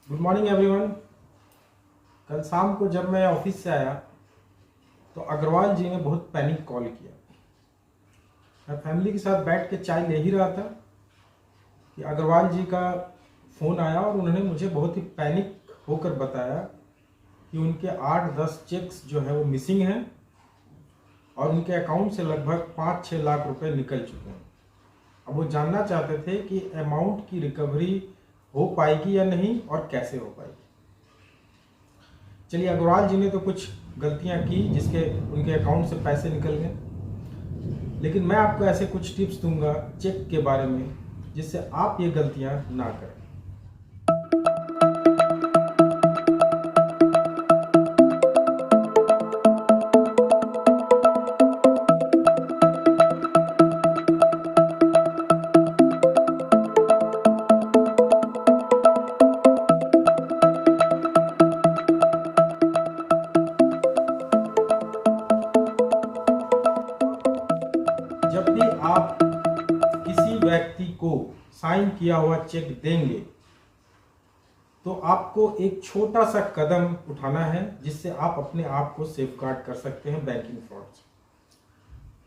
Good morning everyone. कल शाम को जब मैं ऑफिस से आया तो अग्रवाल जी ने बहुत पैनिक कॉल किया। मैं फैमिली के साथ बैठ के चाय ले ही रहा था कि अग्रवाल जी का फ़ोन आया और उन्होंने मुझे बहुत ही पैनिक होकर बताया कि उनके 8-10 चेक्स जो है वो मिसिंग हैं और उनके अकाउंट से लगभग 5-6 लाख रुपए निकल चुके हैं। अब वो जानना चाहते थे कि अमाउंट की रिकवरी हो पाएगी या नहीं और कैसे हो पाएगी। चलिए, अग्रवाल जी ने तो कुछ गलतियां की जिसके उनके अकाउंट से पैसे निकल गए, लेकिन मैं आपको ऐसे कुछ टिप्स दूंगा चेक के बारे में जिससे आप ये गलतियां ना करें। जब भी आप किसी व्यक्ति को साइन किया हुआ चेक देंगे तो आपको एक छोटा सा कदम उठाना है जिससे आप अपने आप को सेफगार्ड कर सकते हैं बैंकिंग फ्रॉड से।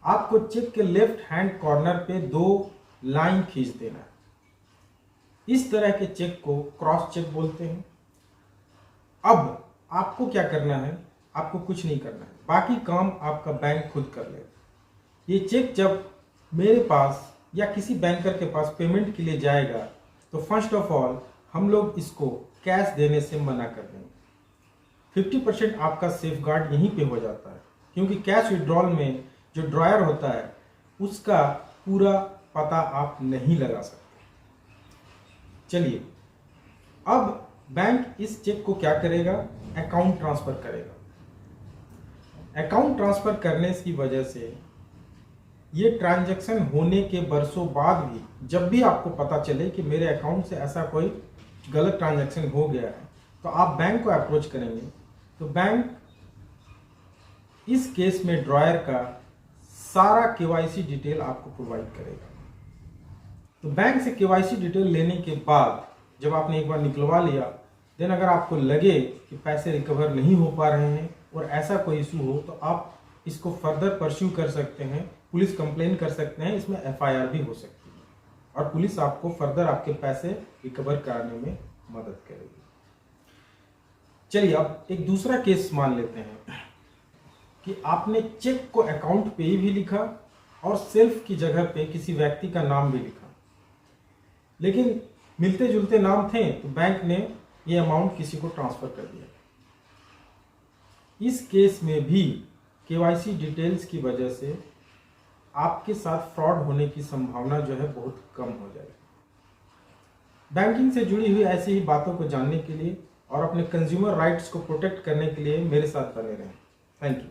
आपको चेक के लेफ्ट हैंड कॉर्नर पे 2 लाइन खींच देना है। इस तरह के चेक को क्रॉस चेक बोलते हैं। अब आपको क्या करना है? आपको कुछ नहीं करना है, बाकी काम आपका बैंक खुद कर लेगा। ये चेक जब मेरे पास या किसी बैंकर के पास पेमेंट के लिए जाएगा तो फर्स्ट ऑफ ऑल हम लोग इसको कैश देने से मना कर देंगे। 50% आपका सेफगार्ड यहीं पे हो जाता है, क्योंकि कैश विड्रॉल में जो ड्रॉयर होता है उसका पूरा पता आप नहीं लगा सकते। चलिए, अब बैंक इस चेक को क्या करेगा? अकाउंट ट्रांसफर करेगा। अकाउंट ट्रांसफर करने की वजह से ये ट्रांजैक्शन होने के बरसों बाद भी जब भी आपको पता चले कि मेरे अकाउंट से ऐसा कोई गलत ट्रांजैक्शन हो गया है तो आप बैंक को अप्रोच करेंगे तो बैंक इस केस में ड्रॉयर का सारा केवाईसी डिटेल आपको प्रोवाइड करेगा। तो बैंक से केवाईसी डिटेल लेने के बाद जब आपने एक बार निकलवा लिया, देन अगर आपको लगे कि पैसे रिकवर नहीं हो पा रहे हैं और ऐसा कोई इशू हो तो आप इसको फर्दर परस्यू कर सकते हैं, पुलिस कंप्लेन कर सकते हैं, इसमें एफआईआर भी हो सकती है और पुलिस आपको फर्दर आपके पैसे रिकवर कराने में मदद करेगी। चलिए, अब एक दूसरा केस मान लेते हैं कि आपने चेक को अकाउंट पे भी लिखा और सेल्फ की जगह पे किसी व्यक्ति का नाम भी लिखा, लेकिन मिलते जुलते नाम थे तो बैंक ने ये अमाउंट किसी को ट्रांसफर कर दिया। इस केस में भी केवाईसी डिटेल्स की वजह से आपके साथ फ्रॉड होने की संभावना जो है बहुत कम हो जाएगी। बैंकिंग से जुड़ी हुई ऐसी ही बातों को जानने के लिए और अपने कंज्यूमर राइट्स को प्रोटेक्ट करने के लिए मेरे साथ बने रहें। Thank you.